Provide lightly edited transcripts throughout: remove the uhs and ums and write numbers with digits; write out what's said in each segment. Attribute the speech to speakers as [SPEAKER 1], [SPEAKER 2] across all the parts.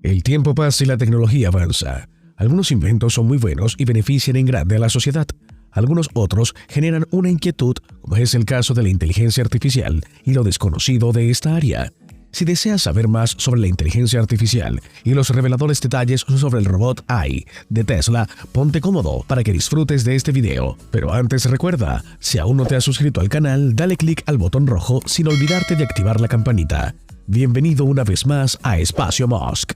[SPEAKER 1] El tiempo pasa y la tecnología avanza. Algunos inventos son muy buenos y benefician en grande a la sociedad. Algunos otros generan una inquietud, como es el caso de la inteligencia artificial y lo desconocido de esta área. Si deseas saber más sobre la inteligencia artificial y los reveladores detalles sobre el robot AI de Tesla, ponte cómodo para que disfrutes de este video. Pero antes recuerda, si aún no te has suscrito al canal, dale clic al botón rojo sin olvidarte de activar la campanita. Bienvenido una vez más a Espacio Musk.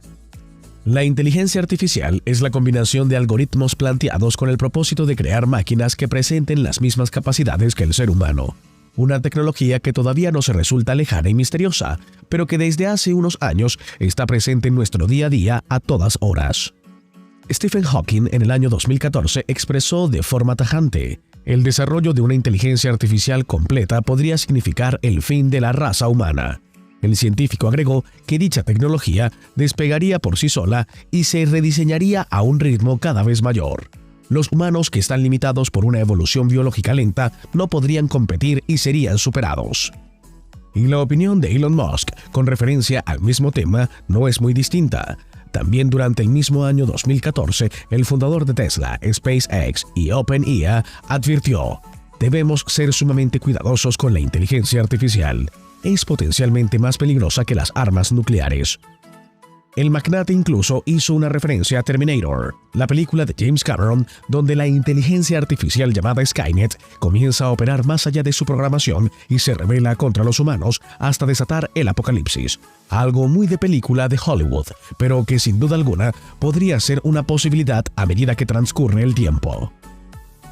[SPEAKER 1] La inteligencia artificial es la combinación de algoritmos planteados con el propósito de crear máquinas que presenten las mismas capacidades que el ser humano. Una tecnología que todavía nos resulta lejana y misteriosa, pero que desde hace unos años está presente en nuestro día a día a todas horas. Stephen Hawking en el año 2014 expresó de forma tajante: el desarrollo de una inteligencia artificial completa podría significar el fin de la raza humana. El científico agregó que dicha tecnología despegaría por sí sola y se rediseñaría a un ritmo cada vez mayor. Los humanos, que están limitados por una evolución biológica lenta, no podrían competir y serían superados. Y la opinión de Elon Musk con referencia al mismo tema no es muy distinta. También durante el mismo año 2014, el fundador de Tesla, SpaceX y OpenAI advirtió: debemos ser sumamente cuidadosos con la inteligencia artificial. Es potencialmente más peligrosa que las armas nucleares. El magnate incluso hizo una referencia a Terminator, la película de James Cameron, donde la inteligencia artificial llamada Skynet comienza a operar más allá de su programación y se rebela contra los humanos hasta desatar el apocalipsis. Algo muy de película de Hollywood, pero que sin duda alguna podría ser una posibilidad a medida que transcurre el tiempo.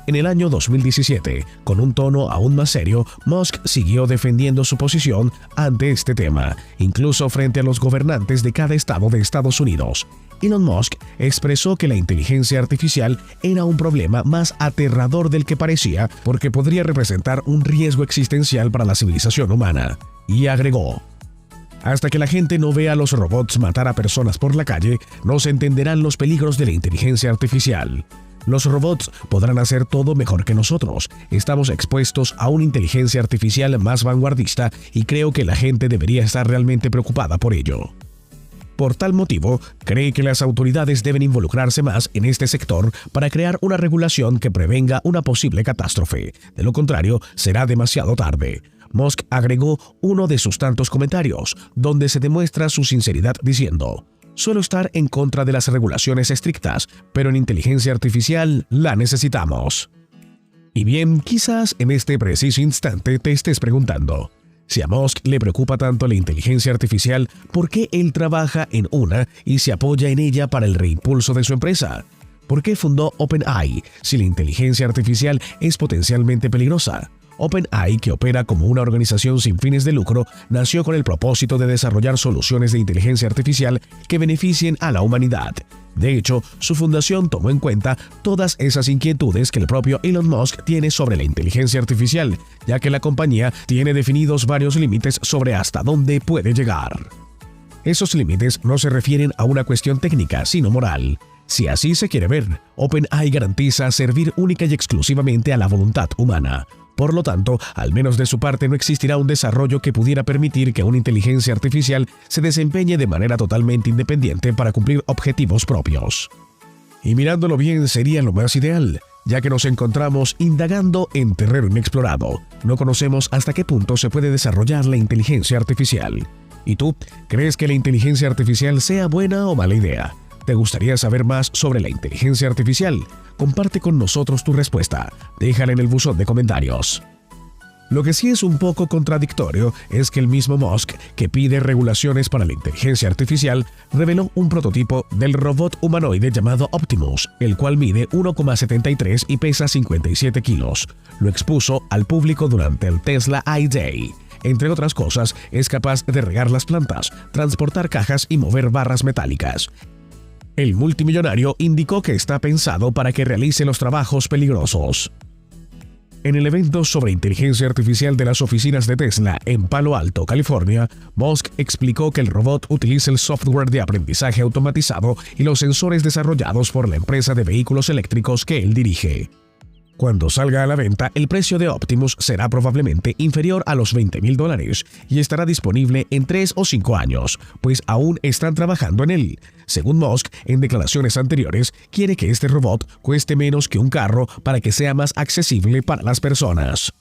[SPEAKER 1] En el año 2017, con un tono aún más serio, Musk siguió defendiendo su posición ante este tema, incluso frente a los gobernantes de cada estado de Estados Unidos. Elon Musk expresó que la inteligencia artificial era un problema más aterrador del que parecía, porque podría representar un riesgo existencial para la civilización humana. Y agregó: hasta que la gente no vea a los robots matar a personas por la calle, no se entenderán los peligros de la inteligencia artificial. Los robots podrán hacer todo mejor que nosotros. Estamos expuestos a una inteligencia artificial más vanguardista y creo que la gente debería estar realmente preocupada por ello. Por tal motivo, cree que las autoridades deben involucrarse más en este sector para crear una regulación que prevenga una posible catástrofe. De lo contrario, será demasiado tarde. Musk agregó uno de sus tantos comentarios, donde se demuestra su sinceridad diciendo: suelo estar en contra de las regulaciones estrictas, pero en inteligencia artificial la necesitamos. Y bien, quizás en este preciso instante te estés preguntando: si a Musk le preocupa tanto la inteligencia artificial, ¿por qué él trabaja en una y se apoya en ella para el reimpulso de su empresa? ¿Por qué fundó OpenAI si la inteligencia artificial es potencialmente peligrosa? OpenAI, que opera como una organización sin fines de lucro, nació con el propósito de desarrollar soluciones de inteligencia artificial que beneficien a la humanidad. De hecho, su fundación tomó en cuenta todas esas inquietudes que el propio Elon Musk tiene sobre la inteligencia artificial, ya que la compañía tiene definidos varios límites sobre hasta dónde puede llegar. Esos límites no se refieren a una cuestión técnica, sino moral. Si así se quiere ver, OpenAI garantiza servir única y exclusivamente a la voluntad humana. Por lo tanto, al menos de su parte no existirá un desarrollo que pudiera permitir que una inteligencia artificial se desempeñe de manera totalmente independiente para cumplir objetivos propios. Y mirándolo bien sería lo más ideal, ya que nos encontramos indagando en terreno inexplorado. No conocemos hasta qué punto se puede desarrollar la inteligencia artificial. ¿Y tú, crees que la inteligencia artificial sea buena o mala idea? ¿Te gustaría saber más sobre la inteligencia artificial? Comparte con nosotros tu respuesta. Déjala en el buzón de comentarios. Lo que sí es un poco contradictorio es que el mismo Musk, que pide regulaciones para la inteligencia artificial, reveló un prototipo del robot humanoide llamado Optimus, el cual mide 1,73 y pesa 57 kilos. Lo expuso al público durante el Tesla I-Day. Entre otras cosas, es capaz de regar las plantas, transportar cajas y mover barras metálicas. El multimillonario indicó que está pensado para que realice los trabajos peligrosos. En el evento sobre inteligencia artificial de las oficinas de Tesla en Palo Alto, California, Musk explicó que el robot utiliza el software de aprendizaje automatizado y los sensores desarrollados por la empresa de vehículos eléctricos que él dirige. Cuando salga a la venta, el precio de Optimus será probablemente inferior a los $20,000 y estará disponible en 3 o 5 años, pues aún están trabajando en él. Según Musk, en declaraciones anteriores, quiere que este robot cueste menos que un carro para que sea más accesible para las personas.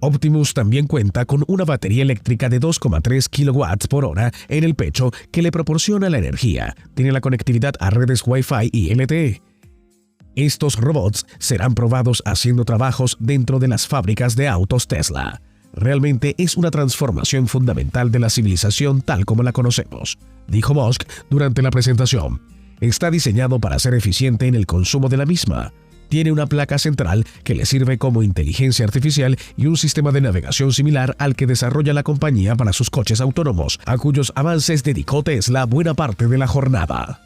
[SPEAKER 1] Optimus también cuenta con una batería eléctrica de 2,3 kWh en el pecho que le proporciona la energía. Tiene la conectividad a redes Wi-Fi y LTE. Estos robots serán probados haciendo trabajos dentro de las fábricas de autos Tesla. Realmente es una transformación fundamental de la civilización tal como la conocemos, dijo Musk durante la presentación. Está diseñado para ser eficiente en el consumo de la misma. Tiene una placa central que le sirve como inteligencia artificial y un sistema de navegación similar al que desarrolla la compañía para sus coches autónomos, a cuyos avances dedicó Tesla buena parte de la jornada.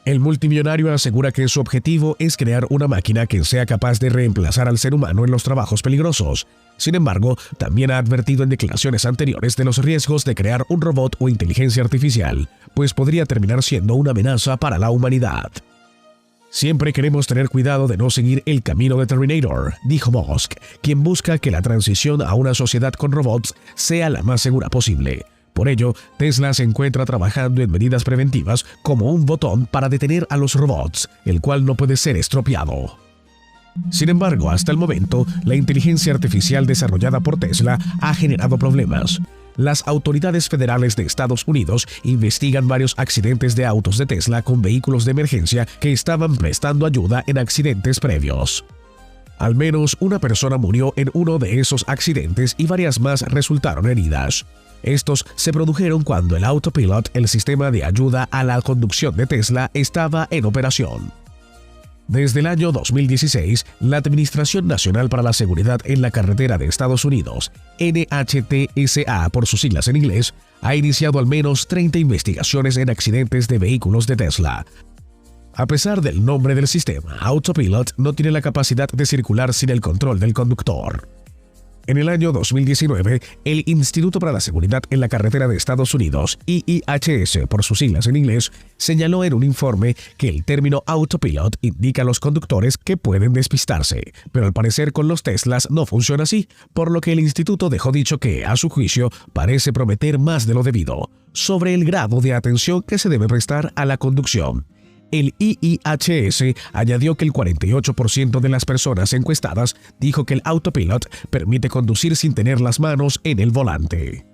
[SPEAKER 1] El multimillonario asegura que su objetivo es crear una máquina que sea capaz de reemplazar al ser humano en los trabajos peligrosos. Sin embargo, también ha advertido en declaraciones anteriores de los riesgos de crear un robot o inteligencia artificial, pues podría terminar siendo una amenaza para la humanidad. Siempre queremos tener cuidado de no seguir el camino de Terminator, dijo Musk, quien busca que la transición a una sociedad con robots sea la más segura posible. Por ello, Tesla se encuentra trabajando en medidas preventivas como un botón para detener a los robots, el cual no puede ser estropeado. Sin embargo, hasta el momento, la inteligencia artificial desarrollada por Tesla ha generado problemas. Las autoridades federales de Estados Unidos investigan varios accidentes de autos de Tesla con vehículos de emergencia que estaban prestando ayuda en accidentes previos. Al menos una persona murió en uno de esos accidentes y varias más resultaron heridas. Estos se produjeron cuando el Autopilot, el sistema de ayuda a la conducción de Tesla, estaba en operación. Desde el año 2016, la Administración Nacional para la Seguridad en la Carretera de Estados Unidos, NHTSA por sus siglas en inglés, ha iniciado al menos 30 investigaciones en accidentes de vehículos de Tesla. A pesar del nombre del sistema, Autopilot no tiene la capacidad de circular sin el control del conductor. En el año 2019, el Instituto para la Seguridad en la Carretera de Estados Unidos, IIHS por sus siglas en inglés, señaló en un informe que el término Autopilot indica a los conductores que pueden despistarse, pero al parecer con los Teslas no funciona así, por lo que el instituto dejó dicho que, a su juicio, parece prometer más de lo debido, sobre el grado de atención que se debe prestar a la conducción. El IIHS añadió que el 48% de las personas encuestadas dijo que el Autopilot permite conducir sin tener las manos en el volante.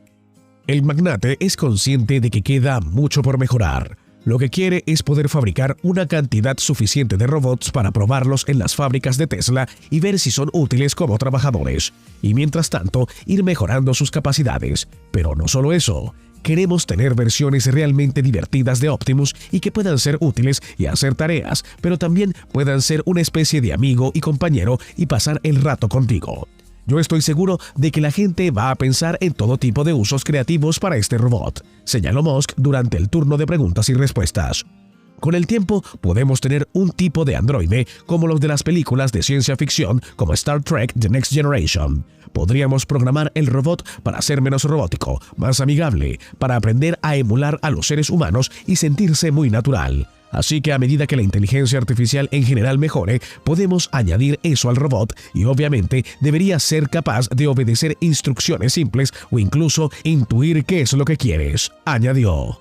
[SPEAKER 1] El magnate es consciente de que queda mucho por mejorar. Lo que quiere es poder fabricar una cantidad suficiente de robots para probarlos en las fábricas de Tesla y ver si son útiles como trabajadores, y mientras tanto ir mejorando sus capacidades. Pero no solo eso. Queremos tener versiones realmente divertidas de Optimus y que puedan ser útiles y hacer tareas, pero también puedan ser una especie de amigo y compañero y pasar el rato contigo. Yo estoy seguro de que la gente va a pensar en todo tipo de usos creativos para este robot, señaló Musk durante el turno de preguntas y respuestas. Con el tiempo, podemos tener un tipo de androide como los de las películas de ciencia ficción como Star Trek The Next Generation. Podríamos programar el robot para ser menos robótico, más amigable, para aprender a emular a los seres humanos y sentirse muy natural. Así que a medida que la inteligencia artificial en general mejore, podemos añadir eso al robot y obviamente debería ser capaz de obedecer instrucciones simples o incluso intuir qué es lo que quieres, añadió.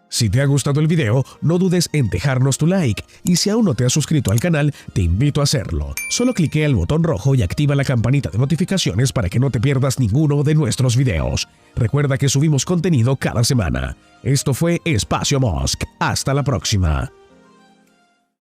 [SPEAKER 1] Si te ha gustado el video, no dudes en dejarnos tu like y si aún no te has suscrito al canal, te invito a hacerlo. Solo cliquea el botón rojo y activa la campanita de notificaciones para que no te pierdas ninguno de nuestros videos. Recuerda que subimos contenido cada semana. Esto fue Espacio Musk. Hasta la próxima.